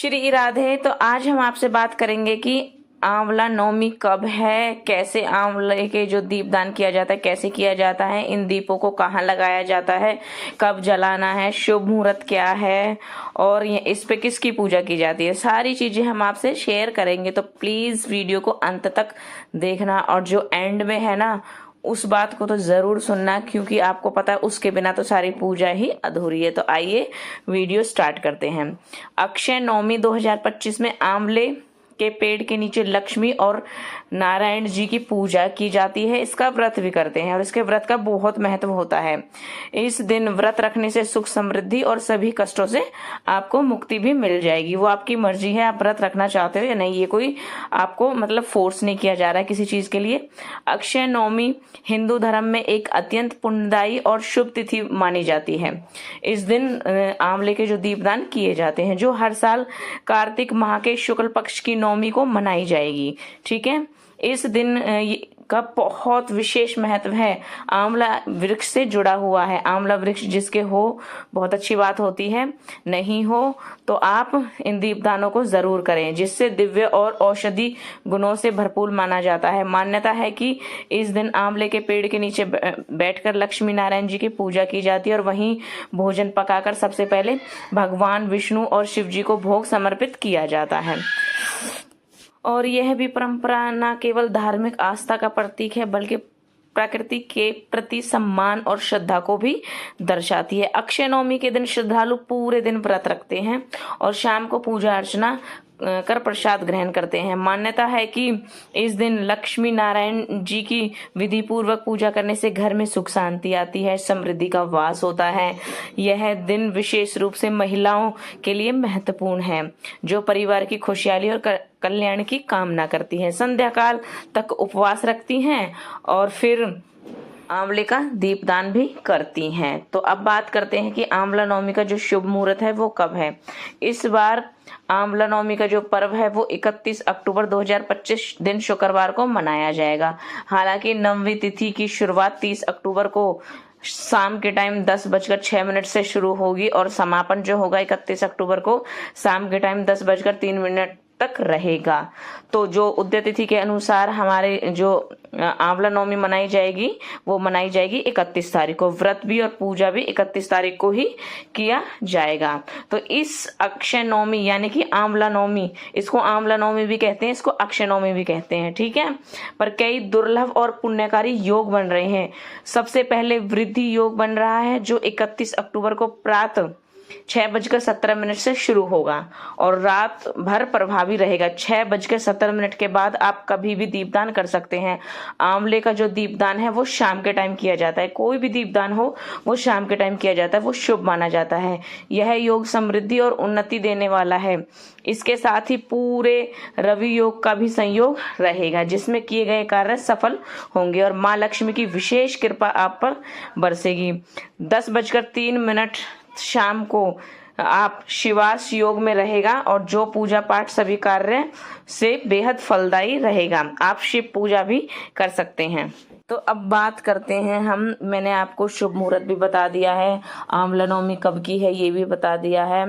श्री राधे। तो आज हम आपसे बात करेंगे कि आंवला नवमी कब है, कैसे आंवले के जो दीपदान किया जाता है कैसे किया जाता है, इन दीपों को कहाँ लगाया जाता है, कब जलाना है, शुभ मुहूर्त क्या है और ये इस पे किसकी पूजा की जाती है, सारी चीजें हम आपसे शेयर करेंगे। तो प्लीज वीडियो को अंत तक देखना और जो एंड में है ना उस बात को तो जरूर सुनना, क्योंकि आपको पता है उसके बिना तो सारी पूजा ही अधूरी है। तो आइए वीडियो स्टार्ट करते हैं। अक्षय नवमी 2025 में आंवले के पेड़ के नीचे लक्ष्मी और नारायण जी की पूजा की जाती है। इसका व्रत भी करते हैं और इसके व्रत का बहुत महत्व होता है। इस दिन व्रत रखने से सुख समृद्धि और सभी कष्टों से आपको मुक्ति भी मिल जाएगी। वो आपकी मर्जी है, आप व्रत रखना चाहते हो या नहीं, ये कोई आपको मतलब फोर्स नहीं किया जा रहा है किसी चीज के लिए। अक्षय नवमी हिंदू धर्म में एक अत्यंत पुण्यदायी और शुभ तिथि मानी जाती है। इस दिन आंवले के जो दीपदान किए जाते हैं, जो हर साल कार्तिक माह के शुक्ल पक्ष की नवमी को मनाई जाएगी। ठीक है, इस दिन का बहुत विशेष महत्व है। आंवला वृक्ष से जुड़ा हुआ है। आंवला वृक्ष जिसके हो बहुत अच्छी बात होती है, नहीं हो तो आप इन दीपदानों को जरूर करें, जिससे दिव्य और औषधि गुणों से भरपूर माना जाता है। मान्यता है कि इस दिन आंवले के पेड़ के नीचे बैठकर लक्ष्मी नारायण जी की पूजा की जाती है और वहीं भोजन पकाकर सबसे पहले भगवान विष्णु और शिव जी को भोग समर्पित किया जाता है। और यह भी परंपरा न केवल धार्मिक आस्था का प्रतीक है, बल्कि प्रकृति के प्रति सम्मान और श्रद्धा को भी दर्शाती है। अक्षय नवमी के दिन श्रद्धालु पूरे दिन व्रत रखते हैं और शाम को पूजा अर्चना कर प्रसाद ग्रहण करते हैं। मान्यता है कि इस दिन लक्ष्मी नारायण जी की विधि पूर्वक पूजा करने से घर में सुख शांति आती है, समृद्धि का वास होता है। यह दिन विशेष रूप से महिलाओं के लिए महत्वपूर्ण है, जो परिवार की खुशहाली और कल्याण की कामना करती हैं। संध्या काल तक उपवास रखती हैं और फिर आंवले का दीपदान भी करती हैं। तो अब बात करते हैं कि आंवला नवमी का जो शुभ मुहूर्त है वो कब है। इस बार आंवला नवमी का जो पर्व है वो 31 अक्टूबर 2025 दिन शुक्रवार को मनाया जाएगा। हालांकि नवमी तिथि की शुरुआत 30 अक्टूबर को शाम के टाइम 10:06 से शुरू होगी और समापन जो होगा 31 अक्टूबर को शाम के टाइम 10:03 तक रहेगा। तो जो उदय तिथि के अनुसार हमारे जो आंवला नवमी मनाई जाएगी वो मनाई जाएगी 31 तारीख को। व्रत भी और पूजा भी 31 तारीख को ही किया जाएगा। तो इस अक्षय नवमी यानी कि आंवला नवमी, इसको आंवला नवमी भी कहते हैं, इसको अक्षय नवमी भी कहते हैं। ठीक है, पर कई दुर्लभ और पुण्यकारी योग बन रहे हैं। सबसे पहले वृद्धि योग बन रहा है जो 31 अक्टूबर को प्रातः 6:17 से शुरू होगा और रात भर प्रभावी रहेगा। 6:17 के बाद आप कभी भी दीपदान कर सकते हैं। आंवले का जो दीपदान है वो शाम के टाइम किया जाता है। कोई भी दीपदान हो वो शाम के टाइम किया जाता है, वो शुभ माना जाता है। यह योग समृद्धि और उन्नति देने वाला है। इसके साथ ही पूरे रवि योग का भी संयोग रहेगा, जिसमें किए गए कार्य सफल होंगे और माँ लक्ष्मी की विशेष कृपा आप पर बरसेगी। 10:03 शाम को आप शिवास योग में रहेगा और जो पूजा पाठ सभी कार्य से बेहद फलदायी रहेगा। आप शिव पूजा भी कर सकते हैं। तो अब बात करते हैं हम, मैंने आपको शुभ मुहूर्त भी बता दिया है, आंवला नवमी कब की है ये भी बता दिया है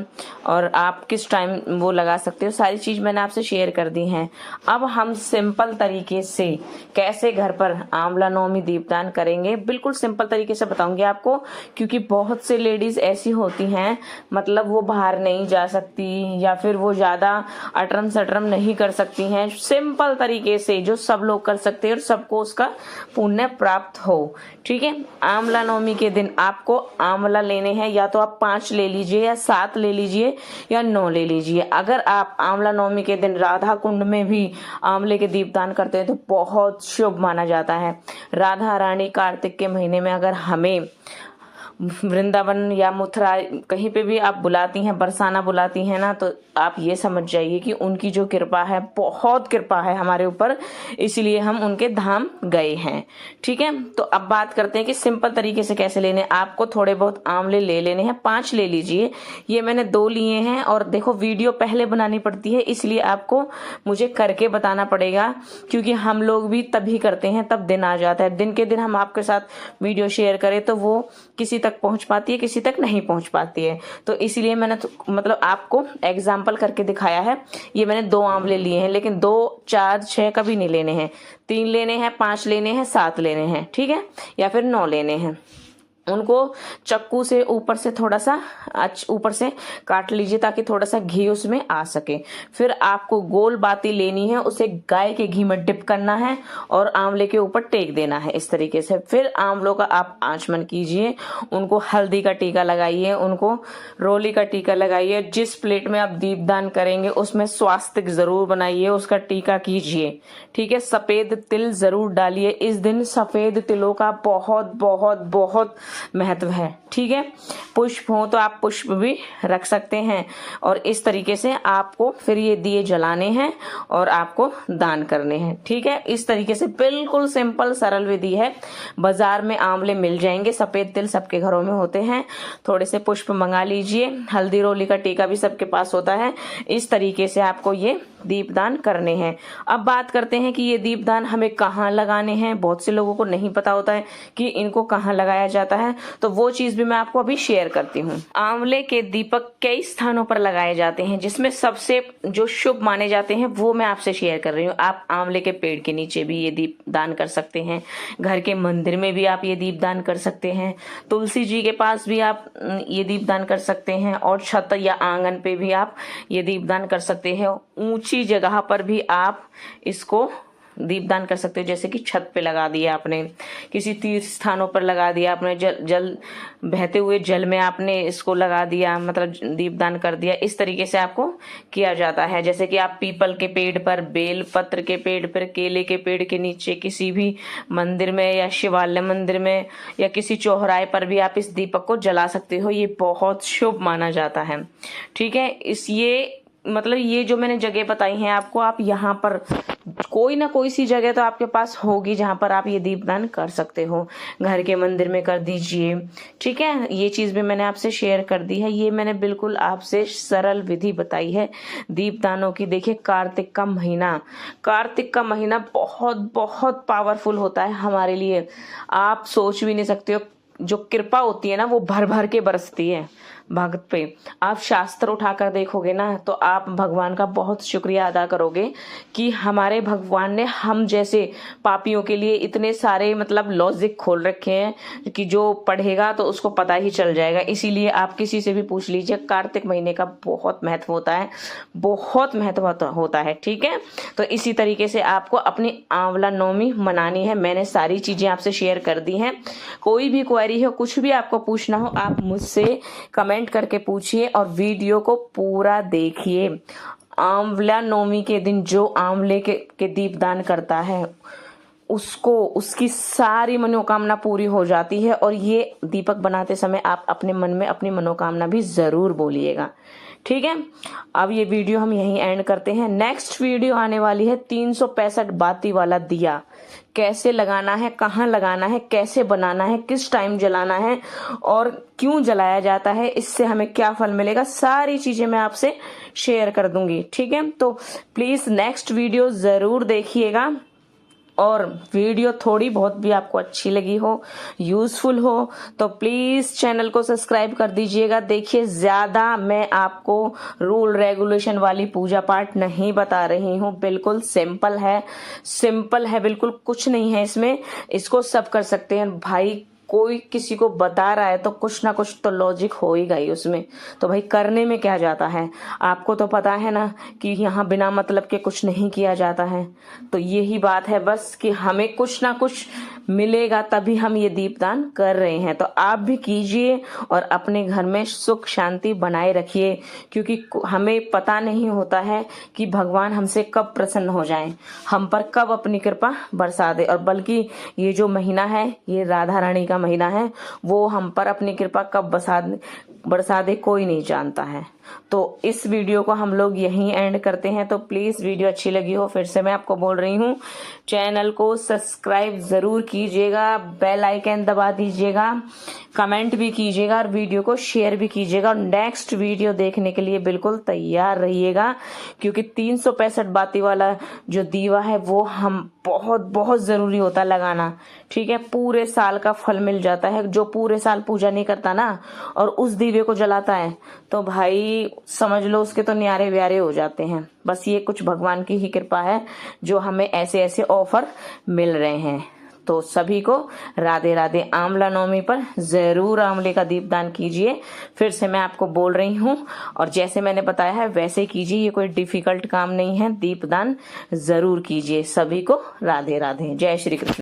और आप किस टाइम वो लगा सकते हो, सारी चीज मैंने आपसे शेयर कर दी हैं। अब हम सिंपल तरीके से कैसे घर पर आंवला नवमी दीपदान करेंगे, बिल्कुल सिंपल तरीके से बताऊंगी आपको, क्योंकि बहुत से लेडीज ऐसी होती हैं मतलब वो बाहर नहीं जा सकती या फिर वो ज्यादा अटरम सटरम नहीं कर सकती हैं। सिंपल तरीके से जो सब लोग कर सकते हैं और सबको उसका पुण्य प्राप्त हो। ठीक है, आंवला नवमी के दिन आपको आंवला लेने हैं, या तो आप 5 ले लीजिए या 7 ले लीजिए या 9 ले लीजिए। अगर आप आंवला नवमी के दिन राधा कुंड में भी आंवले के दीपदान करते हैं तो बहुत शुभ माना जाता है। राधा रानी कार्तिक के महीने में अगर हमें वृंदावन या मथुरा कहीं पे भी आप बुलाती हैं, बरसाना बुलाती हैं ना, तो आप ये समझ जाइए कि उनकी जो कृपा है, बहुत कृपा है हमारे ऊपर, इसलिए हम उनके धाम गए हैं। ठीक है, तो अब बात करते हैं कि सिंपल तरीके से कैसे लेने। आपको थोड़े बहुत आंवले ले लेने हैं, 5 ले लीजिए। ये मैंने 2 लिए हैं और देखो वीडियो पहले बनानी पड़ती है, इसलिए आपको मुझे करके बताना पड़ेगा, क्योंकि हम लोग भी तभी करते हैं तब दिन आ जाता है। दिन के दिन हम आपके साथ वीडियो शेयर करें तो वो किसी तक तक पहुंच पाती है, किसी तक नहीं पहुंच पाती है। तो इसीलिए मैंने मतलब आपको एग्जाम्पल करके दिखाया है। ये मैंने 2 आंवले लिए हैं, लेकिन 2, 4, 6 कभी नहीं लेने हैं, 3 लेने हैं, 5 लेने हैं, 7 लेने हैं, ठीक है, या फिर 9 लेने हैं। उनको चक्कू से ऊपर से थोड़ा सा ऊपर से काट लीजिए ताकि थोड़ा सा घी उसमें आ सके। फिर आपको गोल बाती लेनी है, उसे गाय के घी में डिप करना है और आंवले के ऊपर टेक देना है इस तरीके से। फिर आंवलों का आप आचमन कीजिए, उनको हल्दी का टीका लगाइए, उनको रोली का टीका लगाइए। जिस प्लेट में आप दीपदान करेंगे उसमें स्वास्तिक जरूर बनाइए, उसका टीका कीजिए, ठीक है। सफेद तिल जरूर डालिए इस दिन, सफेद तिलों का बहुत बहुत बहुत महत्व है, ठीक है। पुष्प हो तो आप पुष्प भी रख सकते हैं। और इस तरीके से आपको फिर ये दिए जलाने हैं और आपको दान करने हैं, ठीक है। इस तरीके से बिल्कुल सिंपल सरल विधि है। बाजार में आंवले मिल जाएंगे, सफेद तिल सबके घरों में होते हैं, थोड़े से पुष्प मंगा लीजिए, हल्दी रोली का टीका भी सबके पास होता है। इस तरीके से आपको ये दीपदान करने हैं। अब बात करते हैं कि ये दीपदान हमें कहाँ लगाने हैं। बहुत से लोगों को नहीं पता होता है कि इनको कहाँ लगाया जाता है, तो वो चीज भी मैं आपको अभी शेयर करती हूँ। आंवले के दीपक कई स्थानों पर लगाए जाते हैं, जिसमें सबसे जो शुभ माने जाते हैं वो मैं आपसे शेयर कर रही हूँ। आप आंवले के पेड़ के नीचे भी ये दीपदान कर सकते हैं, घर के मंदिर में भी आप ये दीपदान कर सकते हैं, तुलसी जी के पास भी आप ये दीपदान कर सकते हैं, और छत या आंगन पे भी आप ये दीपदान कर सकते हैं। ऊंची जगह पर भी आप इसको दीपदान कर सकते हो, जैसे कि छत पे लगा दिया आपने, किसी तीर्थ स्थानों पर लगा दिया आपने, जल बहते हुए जल में आपने इसको लगा दिया, मतलब दीपदान कर दिया। इस तरीके से आपको किया जाता है। जैसे कि आप पीपल के पेड़ पर, बेल पत्र के पेड़ पर, केले के पेड़ के नीचे, किसी भी मंदिर में या शिवालय मंदिर में या किसी चौराहे पर भी आप इस दीपक को जला सकते हो। ये बहुत शुभ माना जाता है, ठीक है। मतलब ये जो मैंने जगह बताई हैं आपको, आप यहाँ पर कोई ना कोई सी जगह तो आपके पास होगी जहां पर आप ये दीपदान कर सकते हो। घर के मंदिर में कर दीजिए, ठीक है। ये चीज भी मैंने आपसे शेयर कर दी है। ये मैंने बिल्कुल आपसे सरल विधि बताई है दीपदानों की। देखिए कार्तिक का महीना बहुत बहुत पावरफुल होता है हमारे लिए। आप सोच भी नहीं सकते हो, जो कृपा होती है ना वो भर भर के बरसती है भक्त पे। आप शास्त्र उठाकर देखोगे ना तो आप भगवान का बहुत शुक्रिया अदा करोगे कि हमारे भगवान ने हम जैसे पापियों के लिए इतने सारे मतलब लॉजिक खोल रखे हैं कि जो पढ़ेगा तो उसको पता ही चल जाएगा। इसीलिए आप किसी से भी पूछ लीजिए, कार्तिक महीने का बहुत महत्व होता है, बहुत महत्व होता है, ठीक है। तो इसी तरीके से आपको अपनी आंवला नवमी मनानी है। मैंने सारी चीजें आपसे शेयर कर दी हैं। कोई भी क्वेरी हो, कुछ भी आपको पूछना हो, आप मुझसे कमेंट करके पूछिए और वीडियो को पूरा देखिए। आंवला नवमी के दिन जो आंवले के दीपदान करता है उसको उसकी सारी मनोकामना पूरी हो जाती है। और ये दीपक बनाते समय आप अपने मन में अपनी मनोकामना भी जरूर बोलिएगा, ठीक है। अब ये वीडियो हम यहीं एंड करते हैं। नेक्स्ट वीडियो आने वाली है 365 बाती वाला दिया, कैसे लगाना है, कहाँ लगाना है, कैसे बनाना है, किस टाइम जलाना है और क्यों जलाया जाता है, इससे हमें क्या फल मिलेगा, सारी चीजें मैं आपसे शेयर कर दूंगी, ठीक है। तो प्लीज नेक्स्ट वीडियो जरूर देखिएगा। और वीडियो थोड़ी बहुत भी आपको अच्छी लगी हो, यूजफुल हो, तो प्लीज चैनल को सब्सक्राइब कर दीजिएगा। देखिए ज्यादा मैं आपको रूल रेगुलेशन वाली पूजा पाठ नहीं बता रही हूँ, बिल्कुल सिंपल है, बिल्कुल कुछ नहीं है इसमें। इसको सब कर सकते हैं भाई। कोई किसी को बता रहा है तो कुछ ना कुछ तो लॉजिक होएगा ही उसमें। तो भाई करने में क्या जाता है, आपको तो पता है ना कि यहाँ बिना मतलब के कुछ नहीं किया जाता है। तो यही बात है बस कि हमें कुछ ना कुछ मिलेगा तभी हम ये दीपदान कर रहे हैं। तो आप भी कीजिए और अपने घर में सुख शांति बनाए रखिए, क्योंकि हमें पता नहीं होता है कि भगवान हमसे कब प्रसन्न हो जाएं, हम पर कब अपनी कृपा बरसा दे। और बल्कि ये जो महीना है ये राधा रानी का महीना है, वो हम पर अपनी कृपा कब बरसा दे कोई नहीं जानता है। तो इस वीडियो को हम लोग यहीं एंड करते हैं। तो प्लीज़ वीडियो अच्छी लगी हो, फिर से मैं आपको बोल रही हूँ, चैनल को सब्सक्राइब ज़रूर कीजिएगा, बेल आइकन दबा दीजिएगा, कमेंट भी कीजिएगा और वीडियो को शेयर भी कीजिएगा। और नेक्स्ट वीडियो देखने के लिए बिल्कुल तैयार रहिएगा, क्योंकि 365 बाती वाला जो दीवा है वो हम बहुत ज़रूरी होता है लगाना। ठीक है, पूरे साल का फल मिल जाता है। जो पूरे साल पूजा नहीं करता ना और उस दीवे को जलाता है तो भाई समझ लो उसके तो न्यारे व्यारे हो जाते हैं। बस ये कुछ भगवान की ही कृपा है जो हमें ऐसे ऐसे ऑफर मिल रहे हैं। तो सभी को राधे राधे। आंवला नवमी पर जरूर आंवले का दीपदान कीजिए, फिर से मैं आपको बोल रही हूँ, और जैसे मैंने बताया है वैसे कीजिए। ये कोई डिफिकल्ट काम नहीं है, दीपदान जरूर कीजिए। सभी को राधे राधे। जय श्री कृष्ण।